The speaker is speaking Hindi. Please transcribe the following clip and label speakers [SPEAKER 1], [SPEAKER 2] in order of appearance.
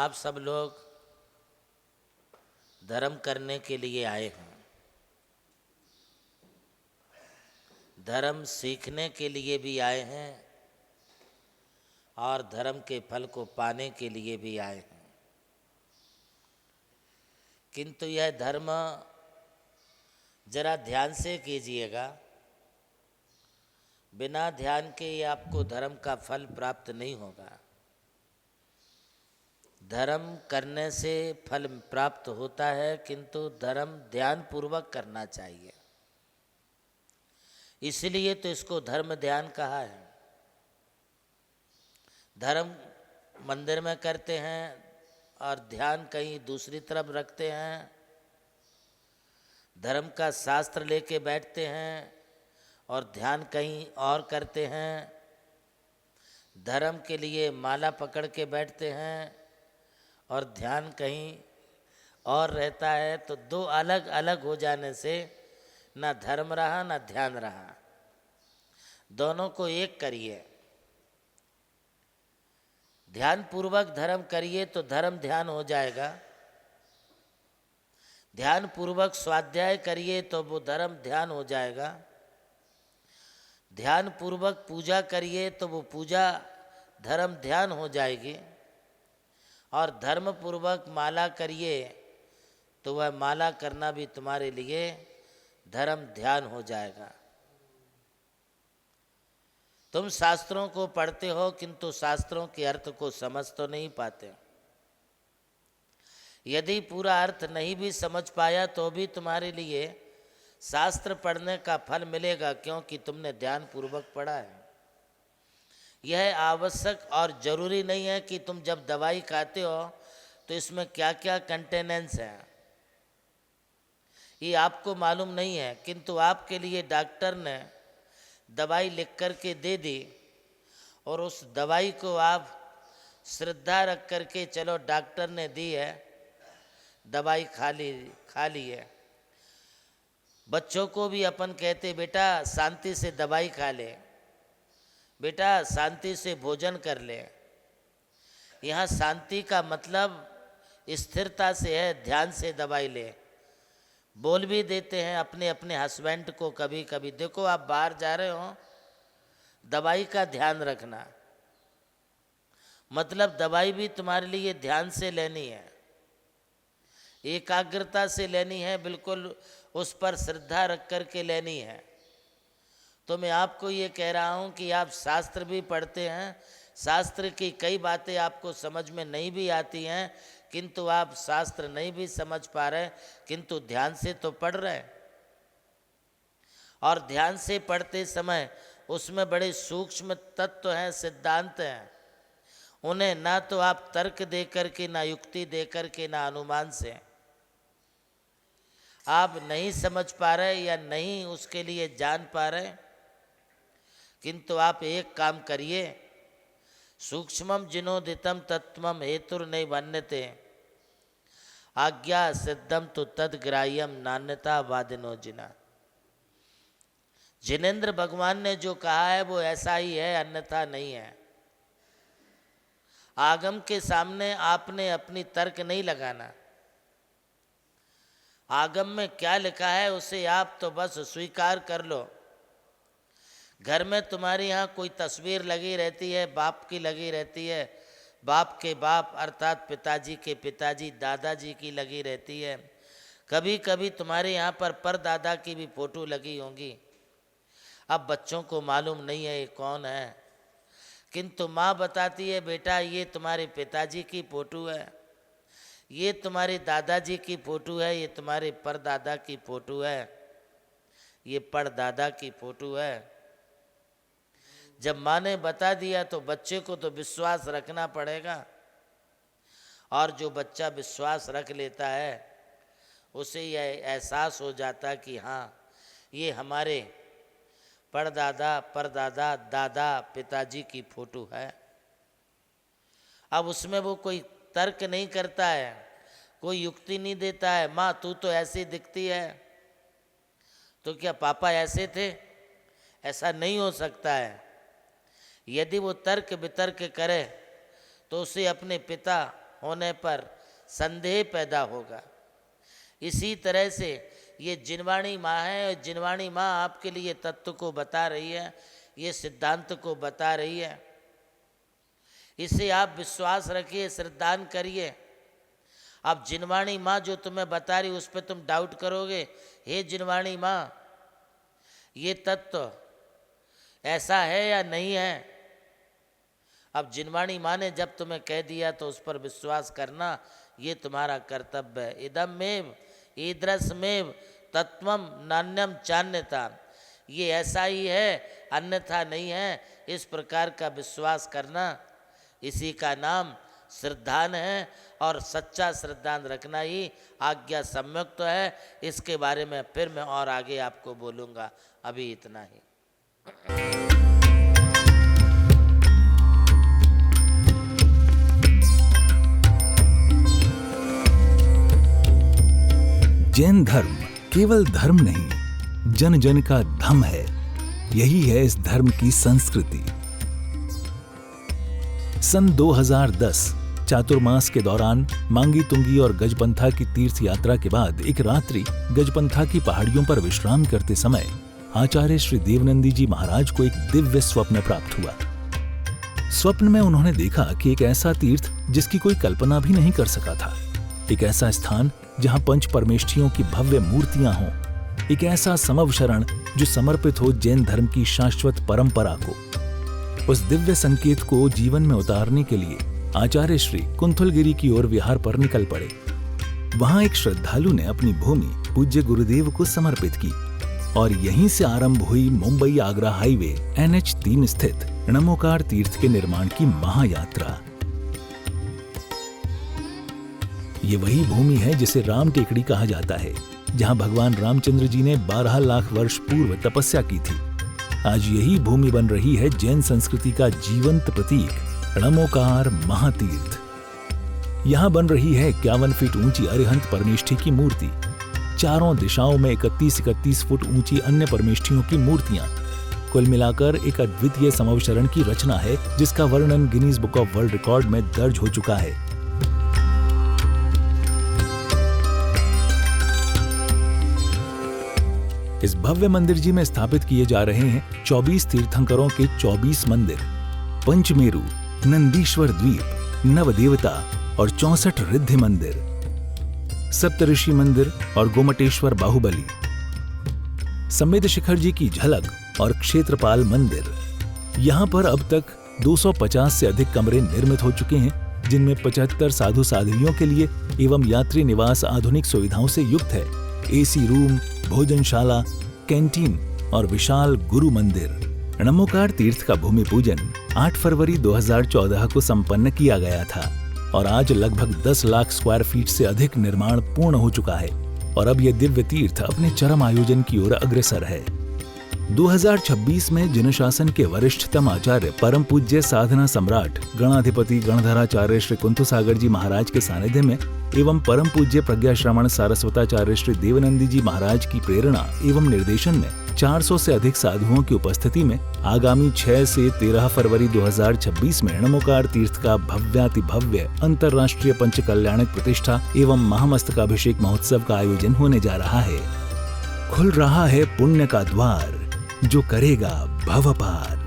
[SPEAKER 1] आप सब लोग धर्म करने के लिए आए हैं, धर्म सीखने के लिए भी आए हैं और धर्म के फल को पाने के लिए भी आए हैं। किंतु यह धर्म जरा ध्यान से कीजिएगा, बिना ध्यान के ये आपको धर्म का फल प्राप्त नहीं होगा। धर्म करने से फल प्राप्त होता है, किंतु धर्म ध्यान पूर्वक करना चाहिए। इसलिए तो इसको धर्म ध्यान कहा है। धर्म मंदिर में करते हैं और ध्यान कहीं दूसरी तरफ रखते हैं। धर्म का शास्त्र लेके बैठते हैं और ध्यान कहीं और करते हैं। धर्म के लिए माला पकड़ के बैठते हैं और ध्यान कहीं और रहता है। तो दो अलग अलग हो जाने से ना धर्म रहा ना ध्यान रहा। दोनों को एक करिए, ध्यान पूर्वक धर्म करिए तो धर्म ध्यान हो जाएगा। ध्यान पूर्वक स्वाध्याय करिए तो वो धर्म ध्यान हो जाएगा। ध्यान पूर्वक पूजा करिए तो वो पूजा धर्म ध्यान हो जाएगी। और धर्म पूर्वक माला करिए तो वह माला करना भी तुम्हारे लिए धर्म ध्यान हो जाएगा। तुम शास्त्रों को पढ़ते हो किंतु शास्त्रों के अर्थ को समझ तो नहीं पाते। यदि पूरा अर्थ नहीं भी समझ पाया तो भी तुम्हारे लिए शास्त्र पढ़ने का फल मिलेगा, क्योंकि तुमने ध्यान पूर्वक पढ़ा है। यह आवश्यक और जरूरी नहीं है कि तुम जब दवाई खाते हो तो इसमें क्या क्या कंटेनेंस है, ये आपको मालूम नहीं है। किंतु आपके लिए डॉक्टर ने दवाई लिख कर के दे दी और उस दवाई को आप श्रद्धा रख कर के चलो डॉक्टर ने दी है, दवाई खा ली है। बच्चों को भी अपन कहते बेटा शांति से दवाई खा ले, बेटा शांति से भोजन कर ले। यहाँ शांति का मतलब स्थिरता से है, ध्यान से दवाई ले। बोल भी देते हैं अपने अपने हस्बैंड को कभी कभी, देखो आप बाहर जा रहे हो, दवाई का ध्यान रखना। मतलब दवाई भी तुम्हारे लिए ध्यान से लेनी है, एकाग्रता से लेनी है, बिल्कुल उस पर श्रद्धा रख कर के लेनी है। तो मैं आपको ये कह रहा हूँ कि आप शास्त्र भी पढ़ते हैं, शास्त्र की कई बातें आपको समझ में नहीं भी आती हैं, किंतु आप शास्त्र नहीं भी समझ पा रहे, किंतु ध्यान से तो पढ़ रहे। और ध्यान से पढ़ते समय उसमें बड़े सूक्ष्म तत्व हैं, सिद्धांत हैं। उन्हें ना तो आप तर्क दे कर के, ना युक्ति दे कर के, ना अनुमान से आप नहीं समझ पा रहे या नहीं उसके लिए जान पा रहे। किंतु आप एक काम करिए, सूक्ष्मम जिनोदितम तत्वम हेतुर नहीं वन्यते आज्ञा सिद्धम तो तदग्राह्यम नान्यता वादिनो जिना। जिनेंद्र भगवान ने जो कहा है वो ऐसा ही है, अन्यथा नहीं है। आगम के सामने आपने अपनी तर्क नहीं लगाना। आगम में क्या लिखा है उसे आप तो बस स्वीकार कर लो। घर में तुम्हारे यहाँ कोई तस्वीर लगी रहती है, बाप की लगी रहती है, बाप के बाप अर्थात पिताजी के पिताजी, दादाजी की लगी रहती है। कभी कभी तुम्हारे यहाँ पर परदादा की भी फोटो लगी होंगी। अब बच्चों को मालूम नहीं है ये कौन है, किंतु माँ बताती है बेटा ये तुम्हारे पिताजी की फोटो है, ये तुम्हारे दादाजी की फोटो है, ये तुम्हारे परदादा की फोटो है, ये परदादा की फोटो है। जब माँ ने बता दिया तो बच्चे को तो विश्वास रखना पड़ेगा। और जो बच्चा विश्वास रख लेता है उसे यह एहसास हो जाता कि हाँ ये हमारे परदादा परदादा दादा पिताजी की फोटो है। अब उसमें वो कोई तर्क नहीं करता है, कोई युक्ति नहीं देता है। माँ तू तो ऐसी दिखती है, तो क्या पापा ऐसे थे? ऐसा नहीं हो सकता है। यदि वो तर्क वितर्क करे तो उसे अपने पिता होने पर संदेह पैदा होगा। इसी तरह से ये जिनवाणी माँ है, और जिनवाणी माँ आपके लिए तत्व को बता रही है, ये सिद्धांत को बता रही है। इसे आप विश्वास रखिए, श्रद्धान करिए। अब जिनवाणी माँ जो तुम्हें बता रही उस पर तुम डाउट करोगे, हे जिनवाणी माँ ये तत्व ऐसा है या नहीं है। अब जिनवाणी माँ ने जब तुम्हें कह दिया तो उस पर विश्वास करना ये तुम्हारा कर्तव्य है। इदमेव ईदृशमेव तत्वम नान्यम चान्यता, ये ऐसा ही है अन्यथा नहीं है, इस प्रकार का विश्वास करना, इसी का नाम श्रद्धान है। और सच्चा श्रद्धान रखना ही आज्ञा सम्यक्त है। इसके बारे में फिर मैं और आगे आपको बोलूँगा, अभी इतना ही।
[SPEAKER 2] जैन धर्म केवल धर्म नहीं, जन जन का धम है। यही है इस धर्म की संस्कृति। सन 2010 चातुर्मास के दौरान मांगी तुंगी और गजपंथा की तीर्थ यात्रा के बाद एक रात्रि गजपंथा की पहाड़ियों पर विश्राम करते समय आचार्य श्री देवनंदी जी महाराज को एक दिव्य स्वप्न प्राप्त हुआ। स्वप्न में उन्होंने देखा कि एक ऐसा तीर्थ जिसकी कोई कल्पना भी नहीं कर सका था, एक ऐसा स्थान जहां पंच परमेष्ठियों की भव्य मूर्तियां हों, एक ऐसा समव शरण जो समर्पित हो जैन धर्म की शाश्वत परंपरा को। उस दिव्य संकेत को जीवन में उतारने के लिए आचार्य श्री कुंथलगिरी की ओर विहार पर निकल पड़े। वहां एक श्रद्धालु ने अपनी भूमि पूज्य गुरुदेव को समर्पित की और यहीं से आरंभ हुई मुंबई आगरा हाईवे NH3 स्थित णमोकार तीर्थ के निर्माण की महायात्रा। ये वही भूमि है जिसे राम टेकड़ी कहा जाता है, जहां भगवान रामचंद्र जी ने 12 लाख वर्ष पूर्व तपस्या की थी। आज यही भूमि बन रही है जैन संस्कृति का जीवंत प्रतीक णमोकार महातीर्थ। यहाँ बन रही है 51 फीट ऊंची अरिहंत परमेष्ठी की मूर्ति, चारों दिशाओं में 31-31 फुट ऊंची अन्य परमेष्ठियों की मूर्तियां। कुल मिलाकर एक अद्वितीय समवशरण की रचना है जिसका वर्णन Guinness book of world record में दर्ज हो चुका है। इस भव्य मंदिर जी में स्थापित किए जा रहे हैं 24 तीर्थंकरों के 24 मंदिर, पंचमेरु, नंदीश्वर द्वीप, नवदेवता और 64 रिद्धि मंदिर, सप्तऋषि मंदिर और गोमटेश्वर बाहुबली, संमेद शिखर जी की झलक और क्षेत्रपाल मंदिर। यहाँ पर अब तक 250 से अधिक कमरे निर्मित हो चुके हैं, जिनमें 75 साधु साध्वियों के लिए एवं यात्री निवास आधुनिक सुविधाओं से युक्त है। AC रूम, भोजनशाला, कैंटीन और विशाल गुरु मंदिर। णमोकार तीर्थ का भूमि पूजन 8 फरवरी 2014 को संपन्न किया गया था और आज लगभग 10 लाख स्क्वायर फीट से अधिक निर्माण पूर्ण हो चुका है और अब यह दिव्य तीर्थ अपने चरम आयोजन की ओर अग्रसर है। 2026 में जिन शासन के वरिष्ठतम आचार्य परम पूज्य साधना सम्राट गणाधिपति गणधराचार्य श्री कुंथुसागर जी महाराज के सानिध्य में एवं परम पूज्य प्रज्ञाश्रमण सारस्वताचार्य श्री देवनंदी जी महाराज की प्रेरणा एवं निर्देशन में 400 से अधिक साधुओं की उपस्थिति में आगामी 6 से 13 फरवरी 2026 में णमोकार तीर्थ का भव्याति भव्य अंतर्राष्ट्रीय पंच कल्याणक प्रतिष्ठा एवं महामस्तकाभिषेक महोत्सव का आयोजन होने जा रहा है। खुल रहा है पुण्य का द्वार, जो करेगा भव पार।